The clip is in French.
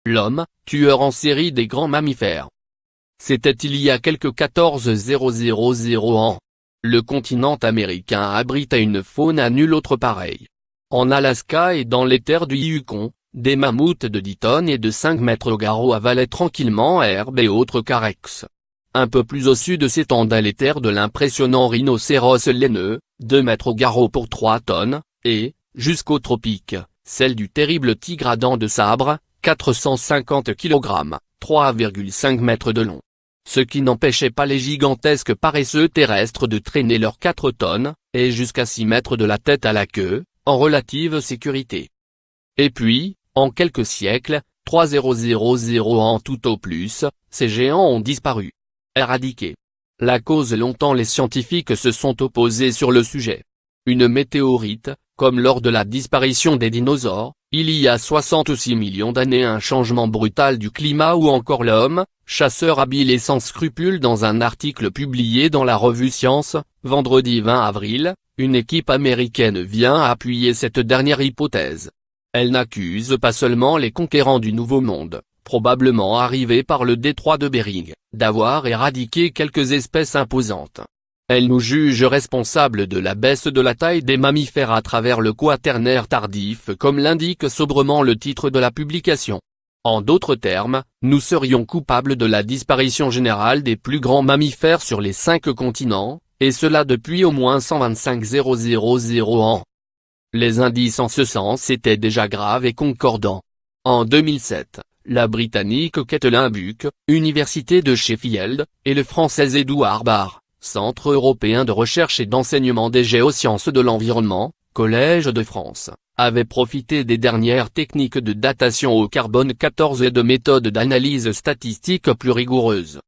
L'homme, tueur en série des grands mammifères. C'était il y a quelques 14,000 ans. Le continent américain abritait une faune à nulle autre pareille. En Alaska et dans les terres du Yukon, des mammouths de 10 tonnes et de 5 mètres au garrot avalaient tranquillement herbes et autres carex. Un peu plus au sud s'étendaient les terres de l'impressionnant rhinocéros laineux, 2 mètres au garrot pour 3 tonnes, et, jusqu'aux tropiques, celle du terrible tigre à dents de sabre, 450 kg, 3,5 mètres de long. Ce qui n'empêchait pas les gigantesques paresseux terrestres de traîner leurs 4 tonnes, et jusqu'à 6 mètres de la tête à la queue, en relative sécurité. Et puis, en quelques siècles, 3000 ans tout au plus, ces géants ont disparu. Éradiqués. La cause longtemps les scientifiques se sont opposés sur le sujet. Une météorite, comme lors de la disparition des dinosaures, il y a 66 millions d'années un changement brutal du climat ou encore l'homme, chasseur habile et sans scrupules. Dans un article publié dans la revue Science, vendredi 20 avril, une équipe américaine vient appuyer cette dernière hypothèse. Elle n'accuse pas seulement les conquérants du Nouveau Monde, probablement arrivés par le détroit de Bering, d'avoir éradiqué quelques espèces imposantes. Elle nous juge responsables de la baisse de la taille des mammifères à travers le Quaternaire tardif comme l'indique sobrement le titre de la publication. En d'autres termes, nous serions coupables de la disparition générale des plus grands mammifères sur les 5 continents, et cela depuis au moins 125 ans. Les indices en ce sens étaient déjà graves et concordants. En 2007, la Britannique Caitlin Buck, Université de Sheffield, et le Français Édouard Barr, Centre européen de recherche et d'enseignement des géosciences de l'environnement, Collège de France, avaient profité des dernières techniques de datation au carbone 14 et de méthodes d'analyse statistique plus rigoureuses.